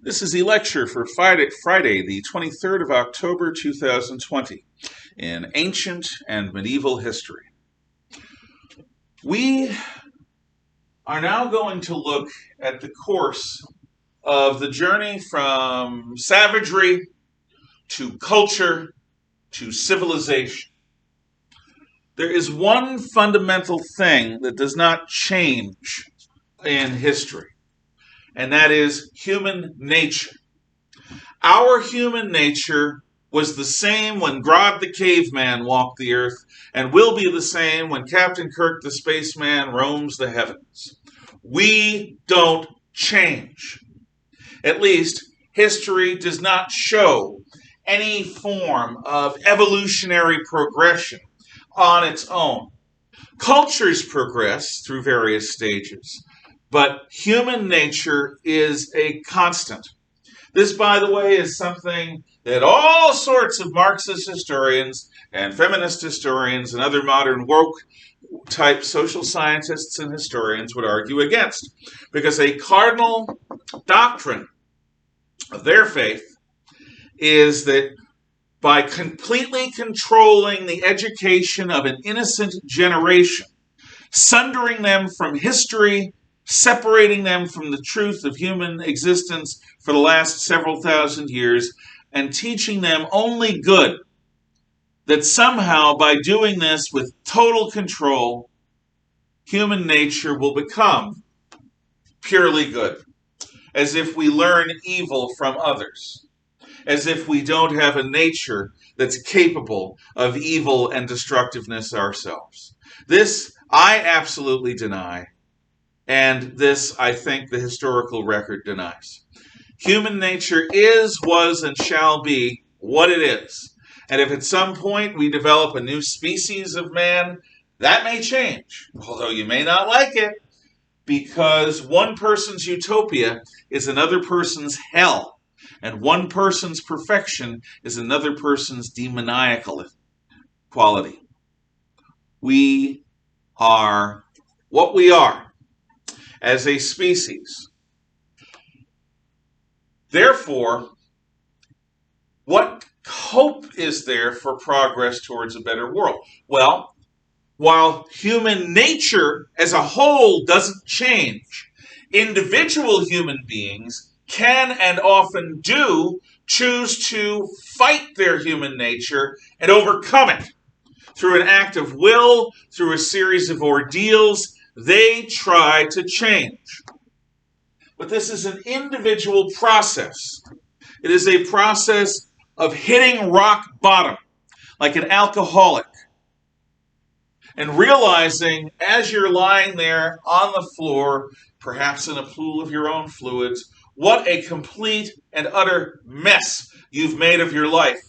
This is the lecture for Friday, the 23rd of October, 2020, in Ancient and Medieval History. We are now going to look at the course of the journey from savagery to culture to civilization. There is one fundamental thing that does not change in history, and that is human nature. Our human nature was the same when Grod the caveman walked the earth, and will be the same when Captain Kirk the spaceman roams the heavens. We don't change. At least, history does not show any form of evolutionary progression on its own. Cultures progress through various stages, but human nature is a constant. This, by the way, is something that all sorts of Marxist historians and feminist historians and other modern woke-type social scientists and historians would argue against, because a cardinal doctrine of their faith is that by completely controlling the education of an innocent generation, sundering them from history, separating them from the truth of human existence for the last several thousand years, and teaching them only good, that somehow by doing this with total control, human nature will become purely good, as if we learn evil from others, as if we don't have a nature that's capable of evil and destructiveness ourselves. This I absolutely deny, and this I think the historical record denies. Human nature is, was, and shall be what it is. And if at some point we develop a new species of man, that may change, although you may not like it, because one person's utopia is another person's hell, and one person's perfection is another person's demoniacal quality. We are what we are as a species. Therefore, what hope is there for progress towards a better world? Well, while human nature as a whole doesn't change, individual human beings can and often do choose to fight their human nature and overcome it. Through an act of will, through a series of ordeals, they try to change. But this is an individual process. It is a process of hitting rock bottom, like an alcoholic, and realizing as you're lying there on the floor, perhaps in a pool of your own fluids, what a complete and utter mess you've made of your life.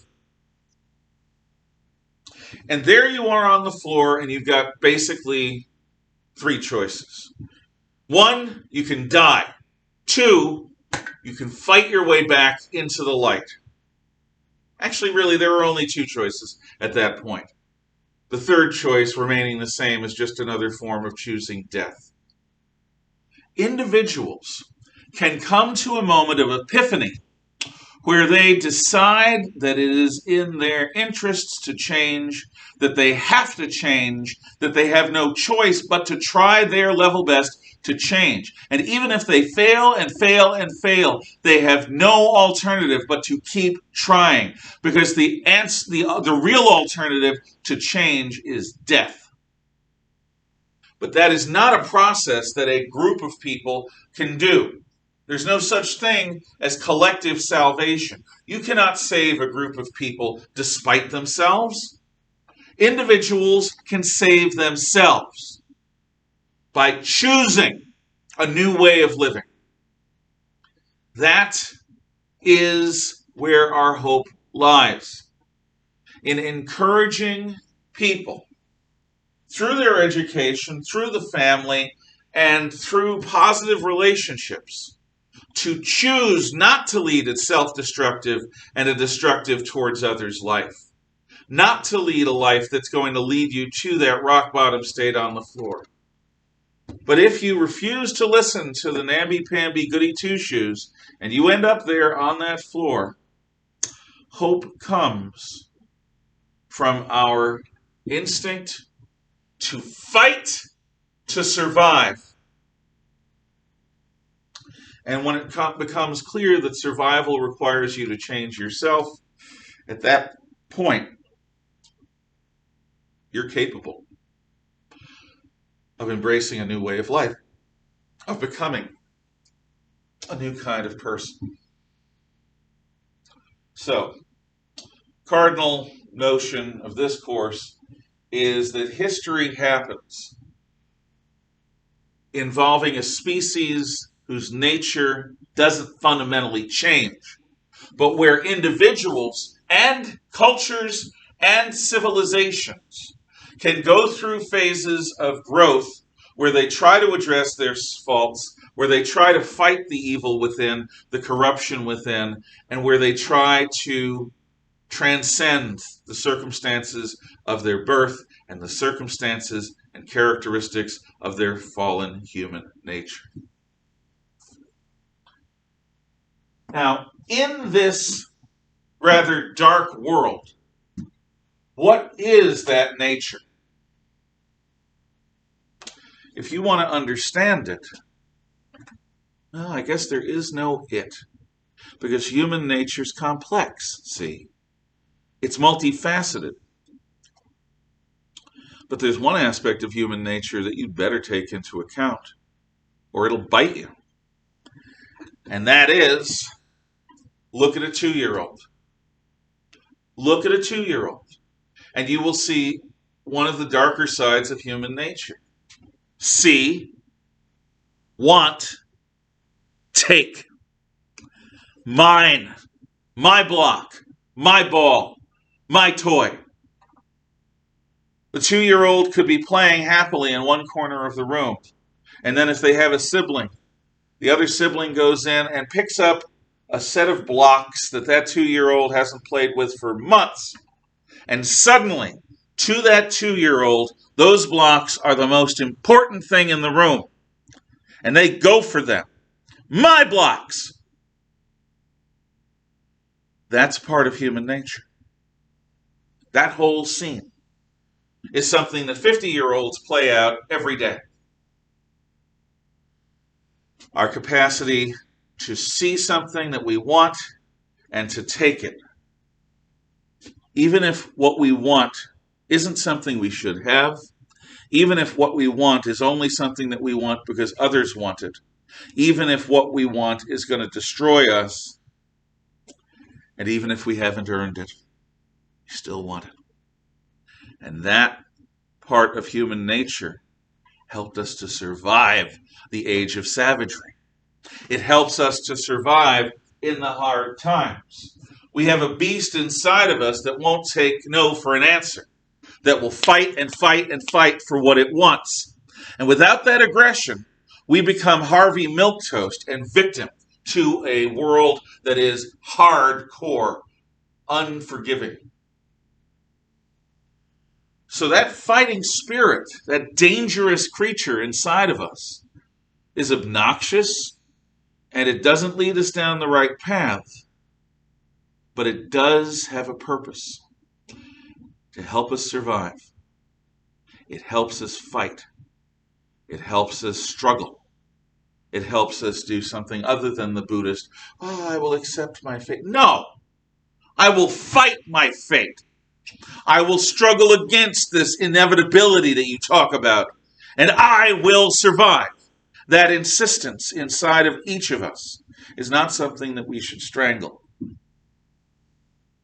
And there you are on the floor, and you've got basically three choices. One, you can die. Two, you can fight your way back into the light. Actually, really, there were only two choices at that point. The third choice, remaining the same, is just another form of choosing death. Individuals can come to a moment of epiphany where they decide that it is in their interests to change, that they have to change, that they have no choice but to try their level best to change. And even if they fail and fail and fail, they have no alternative but to keep trying, because the real alternative to change is death. But that is not a process that a group of people can do. There's no such thing as collective salvation. You cannot save a group of people despite themselves. Individuals can save themselves by choosing a new way of living. That is where our hope lies, in encouraging people through their education, through the family, and through positive relationships to choose not to lead a self-destructive and a destructive towards others life. Not to lead a life that's going to lead you to that rock bottom state on the floor. But if you refuse to listen to the namby-pamby goody two-shoes and you end up there on that floor, hope comes from our instinct to fight to survive. And when it becomes clear that survival requires you to change yourself, at that point, you're capable of embracing a new way of life, of becoming a new kind of person. So, cardinal notion of this course is that history happens involving a species whose nature doesn't fundamentally change, but where individuals and cultures and civilizations can go through phases of growth where they try to address their faults, where they try to fight the evil within, the corruption within, and where they try to transcend the circumstances of their birth and the circumstances and characteristics of their fallen human nature. Now, in this rather dark world, what is that nature? If you want to understand it, well, I guess there is no it, because human nature's complex, see? It's multifaceted. But there's one aspect of human nature that you'd better take into account, or it'll bite you. And that is, look at a 2-year-old. Look at a 2-year-old, and you will see one of the darker sides of human nature. See, want, take. Mine, my block, my ball, my toy. The 2-year-old could be playing happily in one corner of the room. And then if they have a sibling, the other sibling goes in and picks up a set of blocks that 2-year-old hasn't played with for months. And suddenly, to that 2-year-old, those blocks are the most important thing in the room. And they go for them. My blocks! That's part of human nature. That whole scene is something that 50-year-olds play out every day. Our capacity to see something that we want and to take it, even if what we want isn't something we should have, even if what we want is only something that we want because others want it, even if what we want is going to destroy us, and even if we haven't earned it, we still want it. And that part of human nature helped us to survive the age of savagery. It helps us to survive in the hard times. We have a beast inside of us that won't take no for an answer, that will fight and fight and fight for what it wants. And without that aggression, we become Harvey Milquetoast and victim to a world that is hardcore, unforgiving. So that fighting spirit, that dangerous creature inside of us, is obnoxious, and it doesn't lead us down the right path, but it does have a purpose to help us survive. It helps us fight. It helps us struggle. It helps us do something other than the Buddhist, I will accept my fate. No, I will fight my fate. I will struggle against this inevitability that you talk about, and I will survive. That insistence inside of each of us is not something that we should strangle.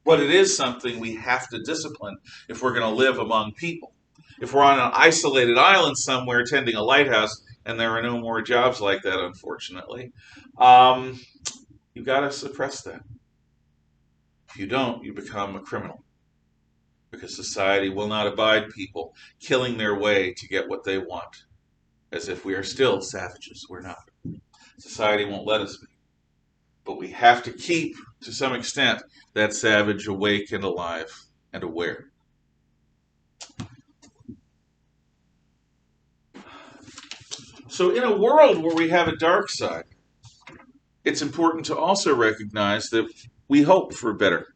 But it is something we have to discipline if we're going to live among people. If we're on an isolated island somewhere tending a lighthouse, and there are no more jobs like that, unfortunately, you've got to suppress that. If you don't, you become a criminal. Because society will not abide people killing their way to get what they want. As if we are still savages. We're not. Society won't let us be. But we have to keep, to some extent, that savage awake and alive and aware. So in a world where we have a dark side, it's important to also recognize that we hope for better.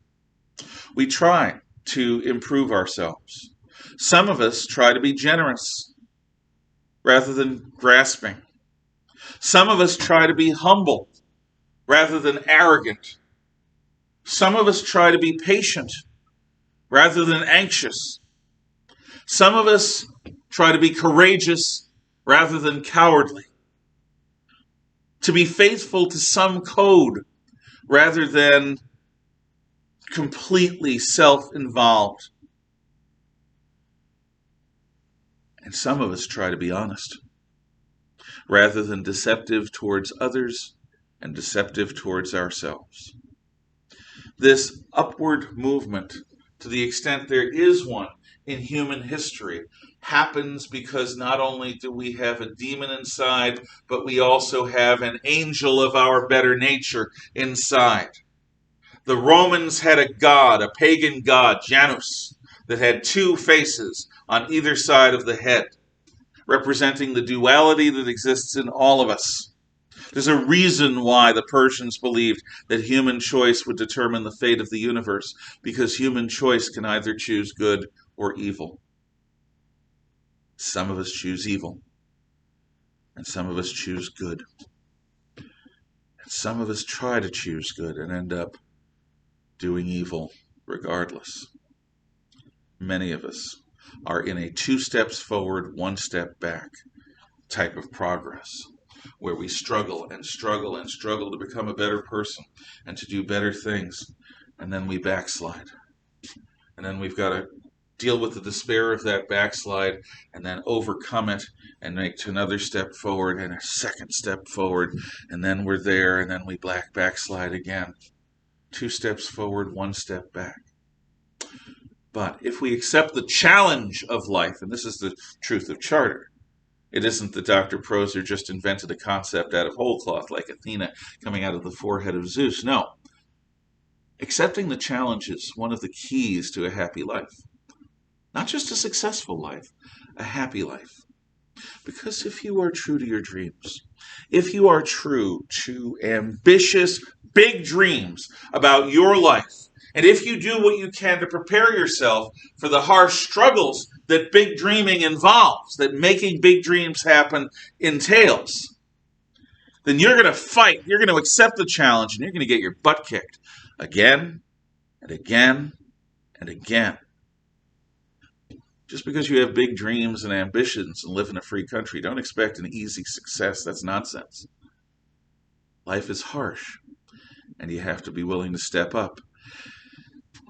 We try to improve ourselves. Some of us try to be generous rather than grasping. Some of us try to be humble rather than arrogant. Some of us try to be patient rather than anxious. Some of us try to be courageous rather than cowardly. To be faithful to some code rather than completely self-involved. And some of us try to be honest rather than deceptive towards others and deceptive towards ourselves. This upward movement, to the extent there is one in human history, happens because not only do we have a demon inside, but we also have an angel of our better nature inside. The Romans had a god, a pagan god, Janus, that had two faces on either side of the head, representing the duality that exists in all of us. There's a reason why the Persians believed that human choice would determine the fate of the universe, because human choice can either choose good or evil. Some of us choose evil, and some of us choose good. And some of us try to choose good and end up doing evil regardless. Many of us are in a 2 steps forward, 1 step back type of progress, where we struggle and struggle and struggle to become a better person and to do better things, and then we backslide. And then we've got to deal with the despair of that backslide and then overcome it and make another step forward and a second step forward, and then we're there, and then we backslide again. 2 steps forward, 1 step back. But if we accept the challenge of life, and this is the truth of charter, it isn't that Dr. Proser just invented a concept out of whole cloth like Athena coming out of the forehead of Zeus. No. Accepting the challenge is one of the keys to a happy life. Not just a successful life, a happy life. Because if you are true to your dreams, if you are true to ambitious, big dreams about your life, and if you do what you can to prepare yourself for the harsh struggles that big dreaming involves, that making big dreams happen entails, then you're going to fight, you're going to accept the challenge, and you're going to get your butt kicked again and again and again. Just because you have big dreams and ambitions and live in a free country, don't expect an easy success. That's nonsense. Life is harsh, and you have to be willing to step up.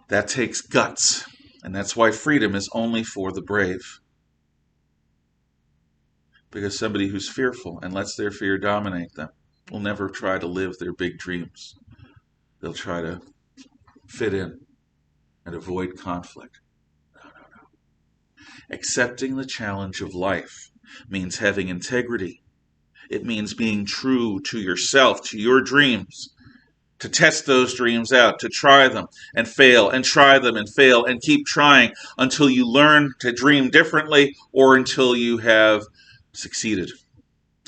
That takes guts, and that's why freedom is only for the brave. Because somebody who's fearful and lets their fear dominate them will never try to live their big dreams. They'll try to fit in and avoid conflict. No. Accepting the challenge of life means having integrity. It means being true to yourself, to your dreams, to test those dreams out, to try them and fail, and try them and fail, and keep trying until you learn to dream differently or until you have succeeded.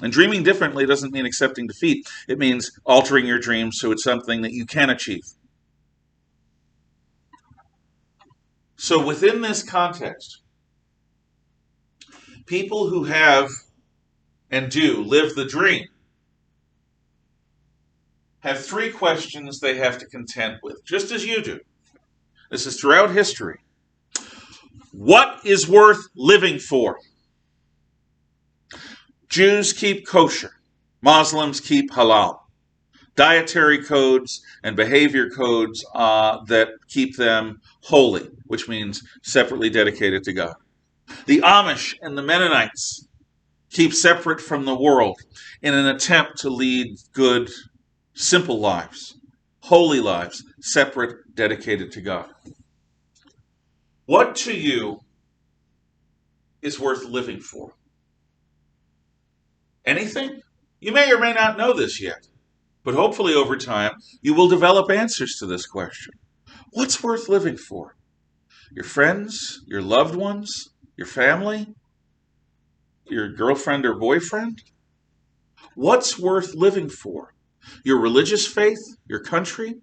And dreaming differently doesn't mean accepting defeat. It means altering your dreams so it's something that you can achieve. So within this context, people who have and do live the dream have 3 questions they have to contend with, just as you do. This is throughout history. What is worth living for? Jews keep kosher. Muslims keep halal. Dietary codes and behavior codes that keep them holy, which means separately dedicated to God. The Amish and the Mennonites keep separate from the world in an attempt to lead good, simple lives, holy lives, separate, dedicated to God. What to you is worth living for? Anything? You may or may not know this yet, but hopefully over time you will develop answers to this question. What's worth living for? Your friends, your loved ones, your family, your girlfriend or boyfriend? What's worth living for? Your religious faith? Your country?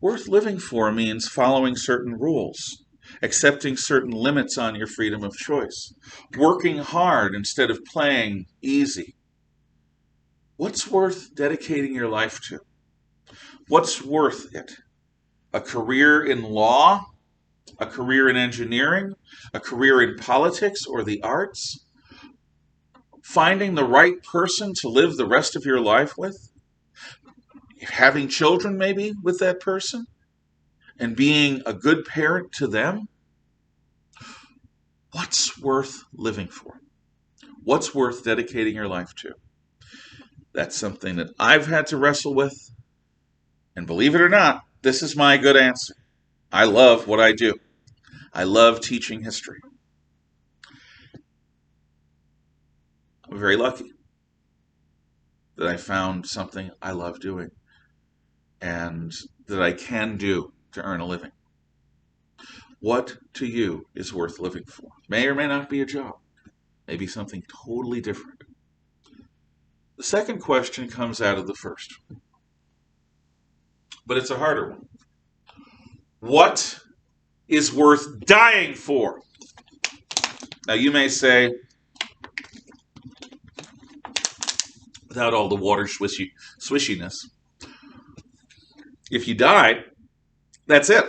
Worth living for means following certain rules, accepting certain limits on your freedom of choice, working hard instead of playing easy. What's worth dedicating your life to? What's worth it? A career in law? A career in engineering? A career in politics or the arts? Finding the right person to live the rest of your life with? Having children maybe with that person? And being a good parent to them? What's worth living for? What's worth dedicating your life to? That's something that I've had to wrestle with. And believe it or not, this is my good answer. I love what I do. I love teaching history. I'm very lucky that I found something I love doing and that I can do to earn a living. What to you is worth living for? May or may not be a job. Maybe something totally different. The second question comes out of the first, but it's a harder one. What is worth dying for? Now you may say, without all the water swishiness, if you die, that's it.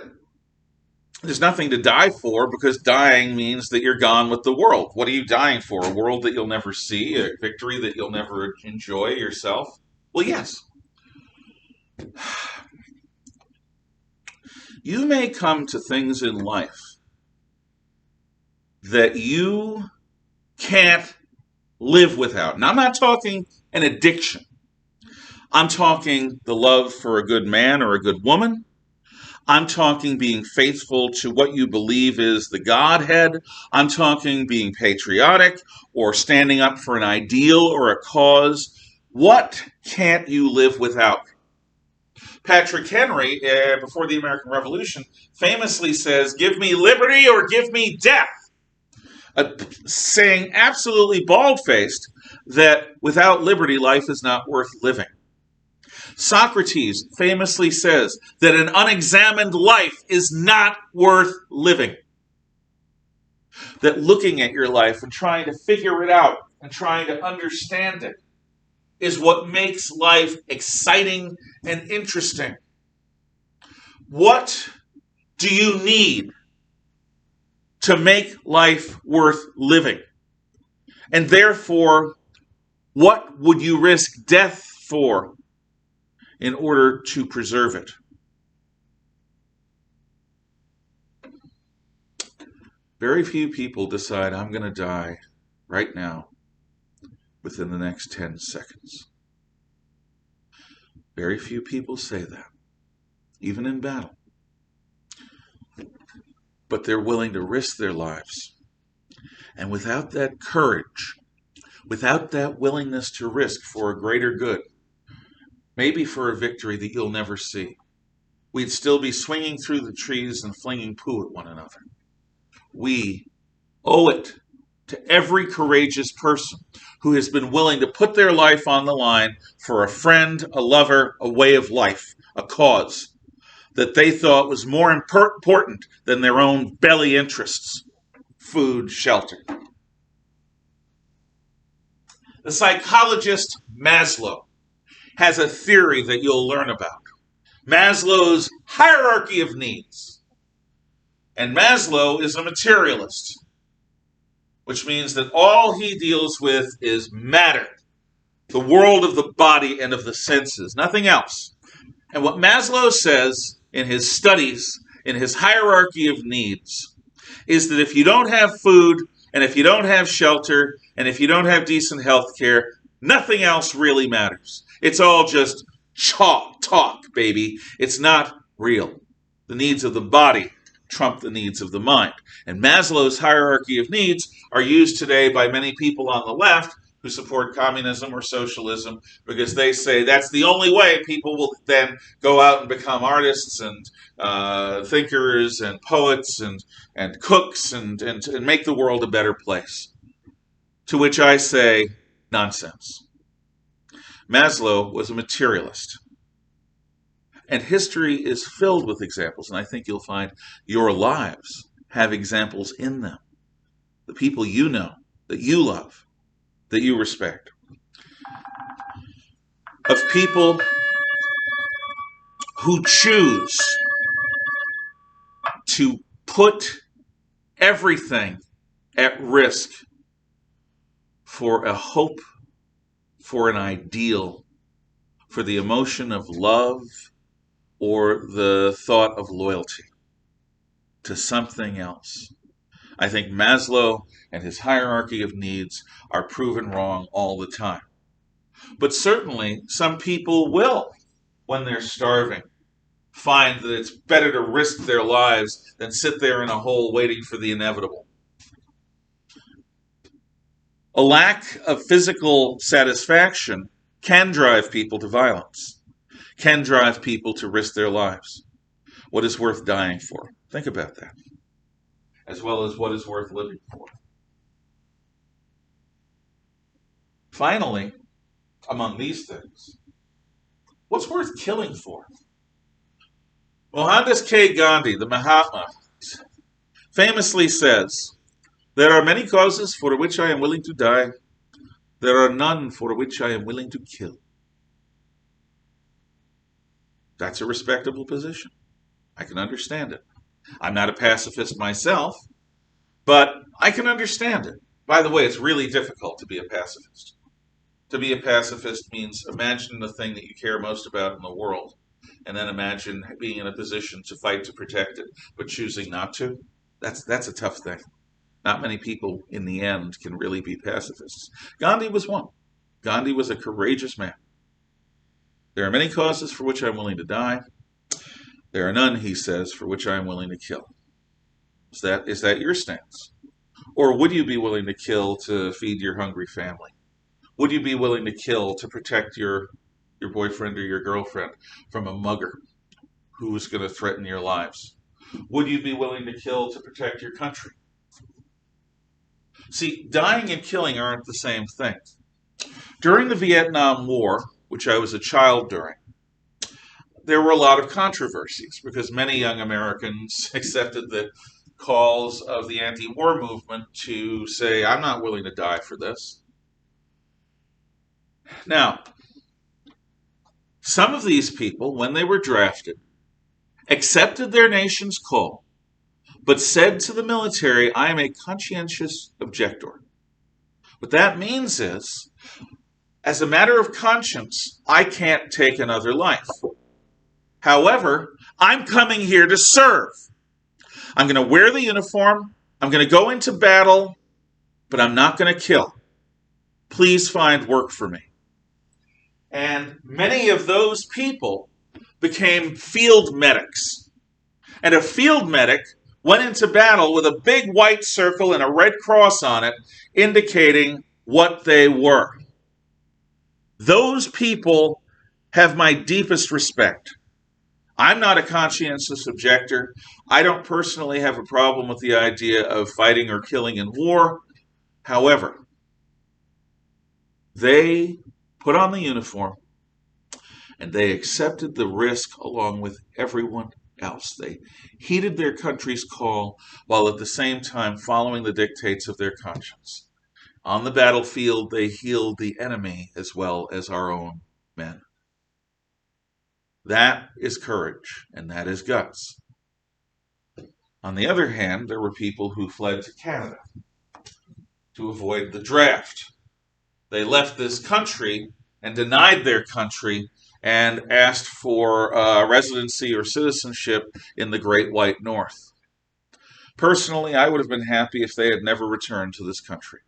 There's nothing to die for, because dying means that you're gone with the world. What are you dying for? A world that you'll never see? A victory that you'll never enjoy yourself? Well, yes. You may come to things in life that you can't live without. And I'm not talking an addiction. I'm talking the love for a good man or a good woman. I'm talking being faithful to what you believe is the Godhead. I'm talking being patriotic or standing up for an ideal or a cause. What can't you live without? Patrick Henry, before the American Revolution, famously says, "Give me liberty or give me death," saying absolutely bald-faced that without liberty, life is not worth living. Socrates famously says that an unexamined life is not worth living. That looking at your life and trying to figure it out and trying to understand it is what makes life exciting and interesting. What do you need to make life worth living? And therefore, what would you risk death for in order to preserve it? Very few people decide, I'm going to die right now within the next 10 seconds. Very few people say that, even in battle. But they're willing to risk their lives. And without that courage, without that willingness to risk for a greater good, maybe for a victory that you'll never see, we'd still be swinging through the trees and flinging poo at one another. We owe it to every courageous person who has been willing to put their life on the line for a friend, a lover, a way of life, a cause that they thought was more important than their own belly interests, food, shelter. The psychologist Maslow has a theory that you'll learn about. Maslow's hierarchy of needs. And Maslow is a materialist, which means that all he deals with is matter, the world of the body and of the senses, nothing else. And what Maslow says in his studies, in his hierarchy of needs, is that if you don't have food, and if you don't have shelter, and if you don't have decent health care, nothing else really matters. It's all just talk, baby. It's not real. The needs of the body trump the needs of the mind. And Maslow's hierarchy of needs are used today by many people on the left who support communism or socialism, because they say that's the only way people will then go out and become artists and thinkers and poets and cooks and make the world a better place. To which I say, nonsense. Maslow was a materialist. And history is filled with examples, and I think you'll find your lives have examples in them. The people you know, that you love, that you respect, of people who choose to put everything at risk for a hope, for an ideal, for the emotion of love, or the thought of loyalty to something else. I think Maslow and his hierarchy of needs are proven wrong all the time. But certainly, some people will, when they're starving, find that it's better to risk their lives than sit there in a hole waiting for the inevitable. A lack of physical satisfaction can drive people to violence, can drive people to risk their lives. What is worth dying for? Think about that. As well as what is worth living for. Finally, among these things, what's worth killing for? Mohandas K. Gandhi, the Mahatma, famously says, "There are many causes for which I am willing to die. There are none for which I am willing to kill." That's a respectable position. I can understand it. I'm not a pacifist myself, but I can understand it. By the way, it's really difficult to be a pacifist. To be a pacifist means imagine the thing that you care most about in the world, and then imagine being in a position to fight to protect it, but choosing not to. That's a tough thing. Not many people in the end can really be pacifists. Gandhi was one. Gandhi was a courageous man. There are many causes for which I'm willing to die. There are none, he says, for which I am willing to kill. Is that your stance? Or would you be willing to kill to feed your hungry family? Would you be willing to kill to protect your boyfriend or your girlfriend from a mugger who is going to threaten your lives? Would you be willing to kill to protect your country? See, dying and killing aren't the same thing. During the Vietnam War, which I was a child during, there were a lot of controversies because many young Americans accepted the calls of the anti-war movement to say, I'm not willing to die for this. Now, some of these people, when they were drafted, accepted their nation's call, but said to the military, I am a conscientious objector. What that means is, as a matter of conscience, I can't take another life. However, I'm coming here to serve. I'm going to wear the uniform. I'm going to go into battle, but I'm not going to kill. Please find work for me. And many of those people became field medics. And a field medic went into battle with a big white circle and a red cross on it, indicating what they were. Those people have my deepest respect. I'm not a conscientious objector. I don't personally have a problem with the idea of fighting or killing in war. However, they put on the uniform and they accepted the risk along with everyone else. They heeded their country's call while at the same time following the dictates of their conscience. On the battlefield, they healed the enemy as well as our own men. That is courage, and that is guts. On the other hand, there were people who fled to Canada to avoid the draft. They left this country and denied their country and asked for residency or citizenship in the Great White North. Personally, I would have been happy if they had never returned to this country.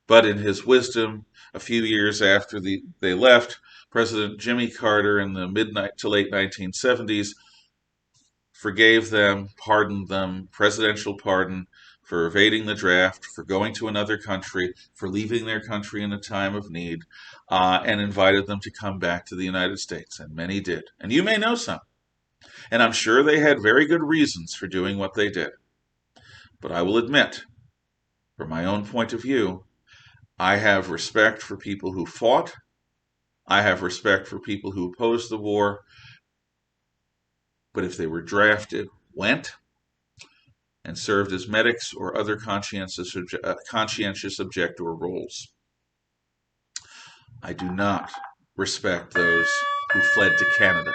But in his wisdom, a few years after they left, President Jimmy Carter in the mid to late 1970s forgave them, pardoned them, presidential pardon for evading the draft, for going to another country, for leaving their country in a time of need, and invited them to come back to the United States. And many did. And you may know some. And I'm sure they had very good reasons for doing what they did. But I will admit, from my own point of view, I have respect for people who fought. I have respect for people who opposed the war. But if they were drafted, went, and served as medics or other conscientious objector roles, I do not respect those who fled to Canada.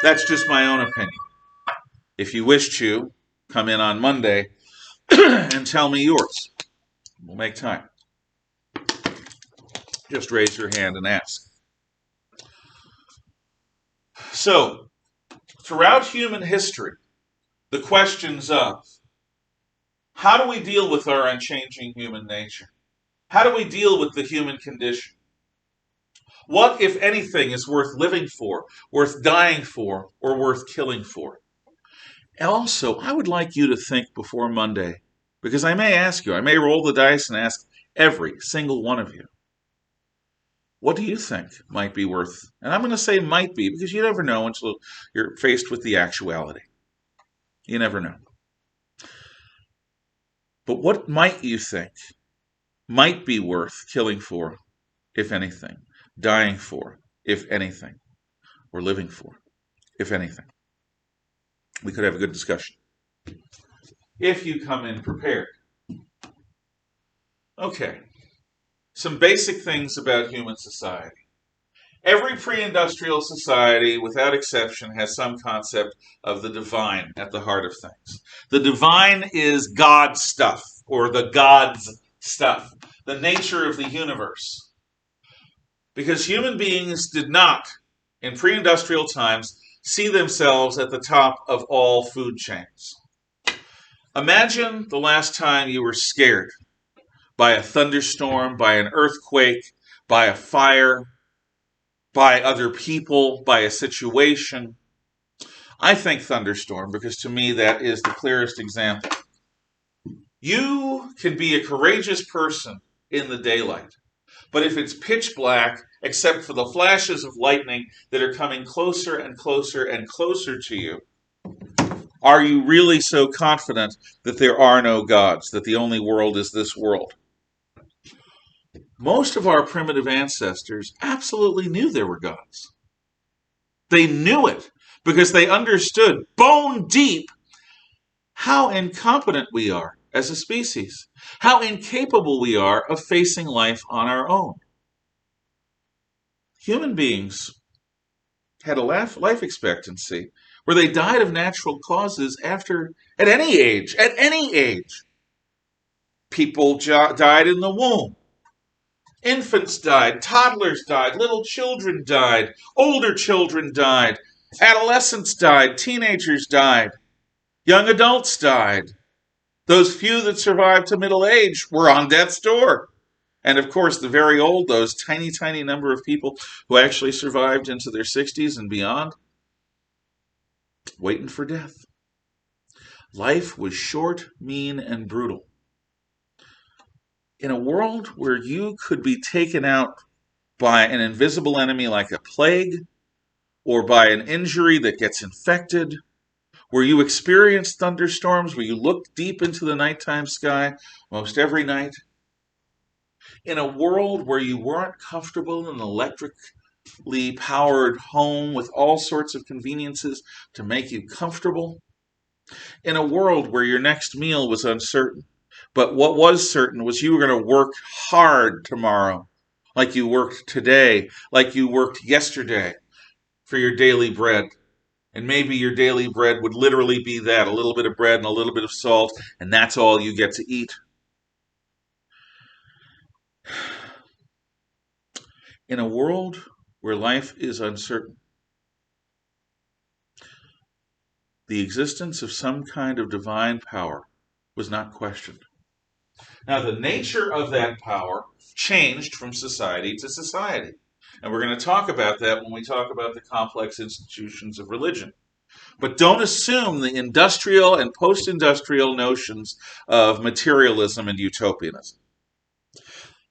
That's just my own opinion. If you wish to, come in on Monday and tell me yours. We'll make time. Just raise your hand and ask. So, throughout human history, the questions of how do we deal with our unchanging human nature? How do we deal with the human condition? What, if anything, is worth living for, worth dying for, or worth killing for? And also, I would like you to think before Monday, because I may ask you, I may roll the dice and ask every single one of you, what do you think might be worth? And I'm going to say might be, because you never know until you're faced with the actuality. You never know. But what might you think might be worth killing for, if anything? Dying for, if anything? Or living for, if anything? We could have a good discussion. If you come in prepared. Okay. Some basic things about human society. Every pre-industrial society, without exception, has some concept of the divine at the heart of things. The divine is God stuff, or the God's stuff, the nature of the universe. Because human beings did not, in pre-industrial times, see themselves at the top of all food chains. Imagine the last time you were scared by a thunderstorm, by an earthquake, by a fire, by other people, by a situation. I think thunderstorm because to me that is the clearest example. You can be a courageous person in the daylight, but if it's pitch black, except for the flashes of lightning that are coming closer and closer and closer to you, are you really so confident that there are no gods, that the only world is this world? Most of our primitive ancestors absolutely knew there were gods. They knew it because they understood bone deep how incompetent we are as a species, how incapable we are of facing life on our own. Human beings had a life expectancy where they died of natural causes at any age. People died in the womb. Infants died, toddlers died, little children died, older children died, adolescents died, teenagers died, young adults died. Those few that survived to middle age were on death's door. And of course, the very old, those tiny, tiny number of people who actually survived into their 60s and beyond, waiting for death. Life was short, mean, and brutal. In a world where you could be taken out by an invisible enemy like a plague, or by an injury that gets infected, where you experience thunderstorms, where you look deep into the nighttime sky most every night, in a world where you weren't comfortable in an electrically powered home with all sorts of conveniences to make you comfortable, in a world where your next meal was uncertain, but what was certain was you were going to work hard tomorrow, like you worked today, like you worked yesterday, for your daily bread. And maybe your daily bread would literally be that, a little bit of bread and a little bit of salt, and that's all you get to eat. In a world where life is uncertain, the existence of some kind of divine power was not questioned. Now, the nature of that power changed from society to society. And we're going to talk about that when we talk about the complex institutions of religion. But don't assume the industrial and post-industrial notions of materialism and utopianism.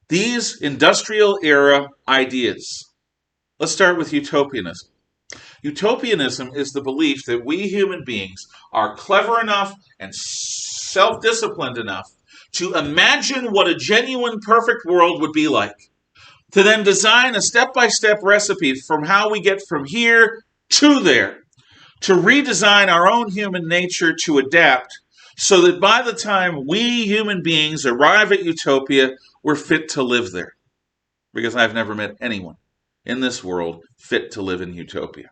These industrial era ideas. Let's start with utopianism. Utopianism is the belief that we human beings are clever enough and self-disciplined enough to imagine what a genuine, perfect world would be like, to then design a step-by-step recipe from how we get from here to there, to redesign our own human nature to adapt so that by the time we human beings arrive at utopia, we're fit to live there. Because I've never met anyone in this world fit to live in utopia.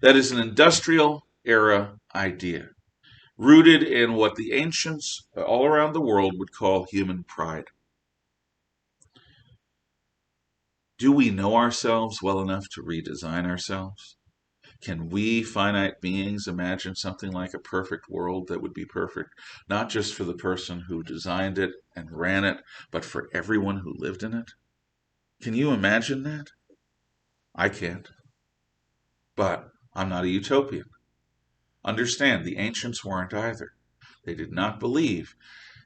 That is an industrial era idea, rooted in what the ancients all around the world would call human pride. Do we know ourselves well enough to redesign ourselves? Can we, finite beings, imagine something like a perfect world that would be perfect, not just for the person who designed it and ran it, but for everyone who lived in it? Can you imagine that? I can't. But I'm not a utopian. Understand, the ancients weren't either. They did not believe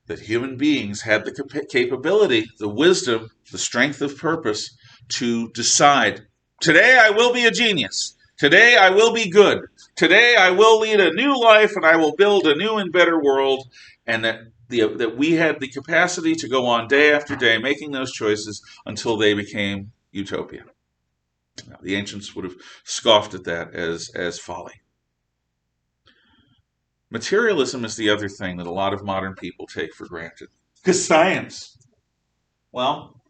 that human beings had the capability, the wisdom, the strength of purpose to decide, today I will be a genius. Today I will be good. Today I will lead a new life and I will build a new and better world. And that we had the capacity to go on day after day making those choices until they became utopia. Now, the ancients would have scoffed at that as folly. Materialism is the other thing that a lot of modern people take for granted. Because science, well,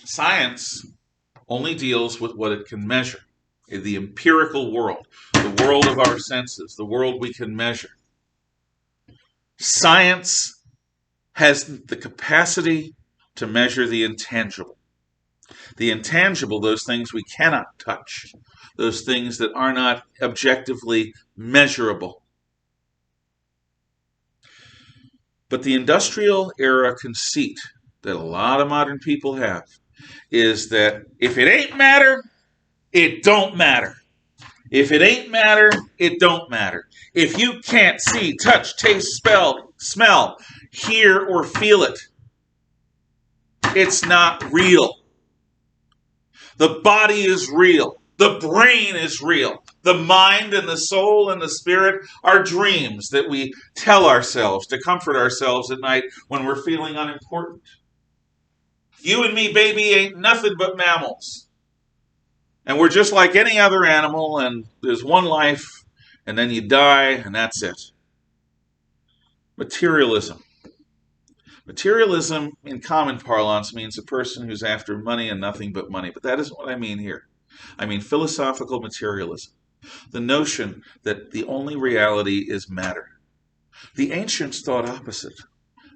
science only deals with what it can measure. The empirical world, the world of our senses, the world we can measure. Science has the capacity to measure the intangible. The intangible, those things we cannot touch, those things that are not objectively measurable. But the industrial era conceit that a lot of modern people have is that if it ain't matter, it don't matter. If it ain't matter, it don't matter. If you can't see, touch, taste, smell, hear, or feel it, it's not real. The body is real. The brain is real. The mind and the soul and the spirit are dreams that we tell ourselves to comfort ourselves at night when we're feeling unimportant. You and me, baby, ain't nothing but mammals. And we're just like any other animal, and there's one life, and then you die, and that's it. Materialism. Materialism, in common parlance, means a person who's after money and nothing but money. But that isn't what I mean here. I mean philosophical materialism. The notion that the only reality is matter. The ancients thought opposite.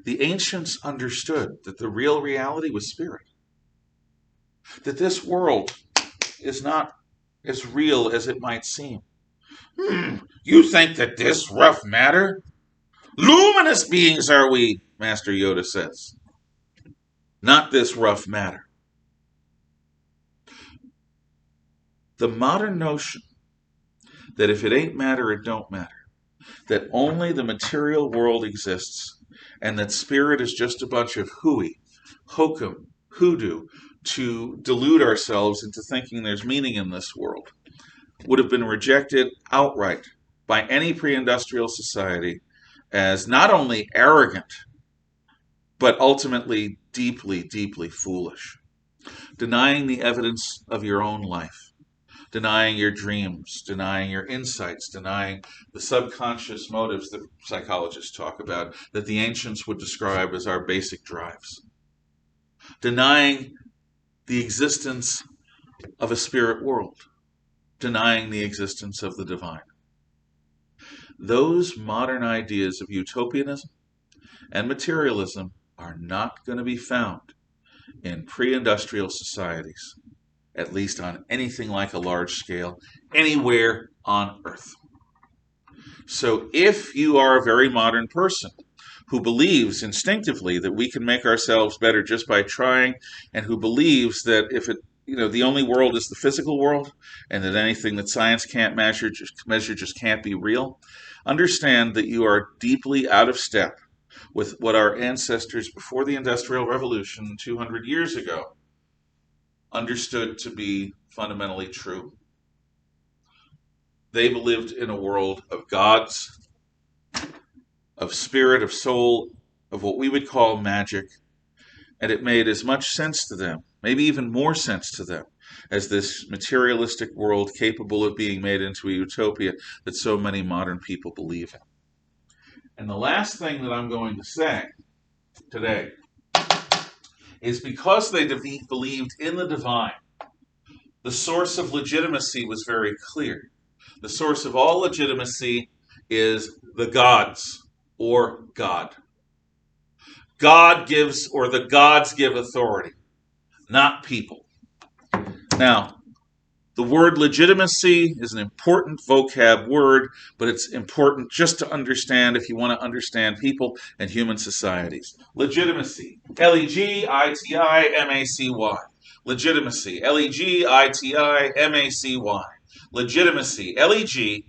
The ancients understood that the real reality was spirit. That this world is not as real as it might seem. You think that this rough matter? Luminous beings are we, Master Yoda says. Not this rough matter. The modern notion that if it ain't matter, it don't matter. That only the material world exists and that spirit is just a bunch of hooey, hokum, hoodoo to delude ourselves into thinking there's meaning in this world would have been rejected outright by any pre-industrial society as not only arrogant, but ultimately deeply, deeply foolish. Denying the evidence of your own life, denying your dreams, denying your insights, denying the subconscious motives that psychologists talk about, that the ancients would describe as our basic drives. Denying the existence of a spirit world, denying the existence of the divine. Those modern ideas of utopianism and materialism are not going to be found in pre-industrial societies, at least on anything like a large scale, anywhere on Earth. So if you are a very modern person who believes instinctively that we can make ourselves better just by trying, and who believes that if the only world is the physical world, and that anything that science can't measure just can't be real, understand that you are deeply out of step with what our ancestors before the Industrial Revolution 200 years ago understood to be fundamentally true. They believed in a world of gods, of spirit, of soul, of what we would call magic, and it made as much sense to them, maybe even more sense to them, as this materialistic world capable of being made into a utopia that so many modern people believe in. And the last thing that I'm going to say today is because they believed in the divine, the source of legitimacy was very clear. The source of all legitimacy is the gods or God. God gives, or the gods give authority, not people. Now, the word legitimacy is an important vocab word, but it's important just to understand if you want to understand people and human societies. Legitimacy, Legitimacy. Legitimacy, Legitimacy. Legitimacy, Legitimacy.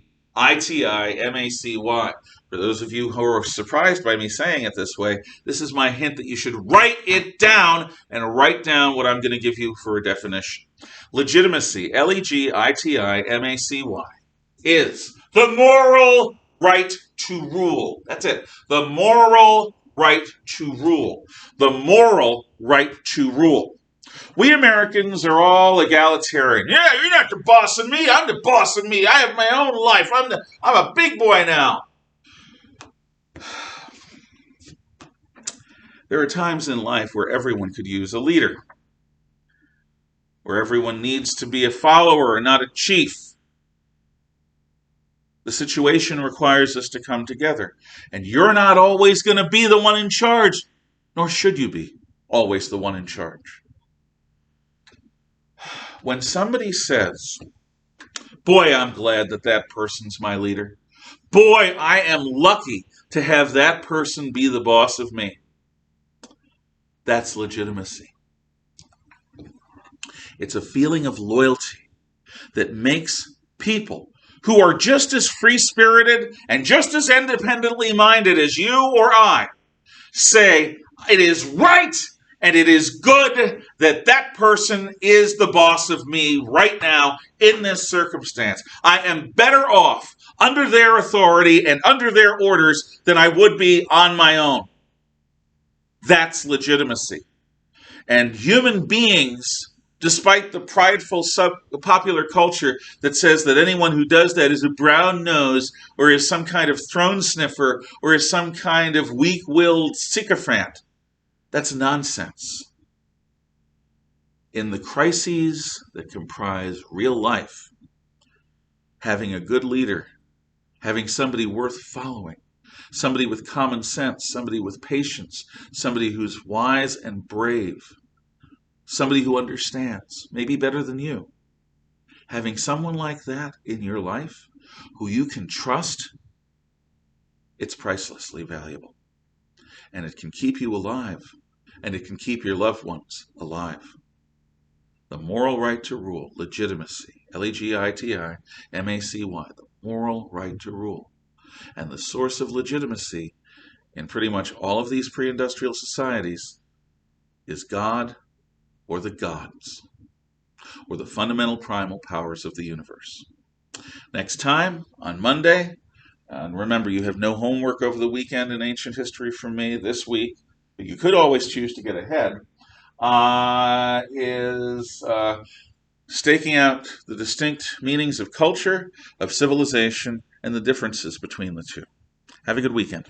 For those of you who are surprised by me saying it this way, this is my hint that you should write it down and write down what I'm going to give you for a definition. Legitimacy, Legitimacy, is the moral right to rule. That's it. The moral right to rule. The moral right to rule. We Americans are all egalitarian. Yeah, you're not the boss of me. I'm the boss of me. I have my own life. I'm a big boy now. There are times in life where everyone could use a leader, where everyone needs to be a follower and not a chief. The situation requires us to come together. And you're not always going to be the one in charge, nor should you be always the one in charge. When somebody says, boy, I'm glad that that person's my leader. Boy, I am lucky to have that person be the boss of me. That's legitimacy. It's a feeling of loyalty that makes people who are just as free-spirited and just as independently minded as you or I say, it is right and it is good that that person is the boss of me right now in this circumstance. I am better off under their authority and under their orders than I would be on my own. That's legitimacy. And human beings, despite the prideful popular culture that says that anyone who does that is a brown nose or is some kind of throne sniffer or is some kind of weak-willed sycophant, that's nonsense. In the crises that comprise real life, having a good leader, having somebody worth following, somebody with common sense, somebody with patience, somebody who's wise and brave, somebody who understands, maybe better than you. Having someone like that in your life, who you can trust, it's pricelessly valuable. And it can keep you alive, and it can keep your loved ones alive. The moral right to rule, legitimacy, Legitimacy, the moral right to rule. And the source of legitimacy in pretty much all of these pre-industrial societies is God or the gods, or the fundamental primal powers of the universe. Next time, on Monday, and remember, you have no homework over the weekend in ancient history from me this week, but you could always choose to get ahead, is staking out the distinct meanings of culture, of civilization, and the differences between the two. Have a good weekend.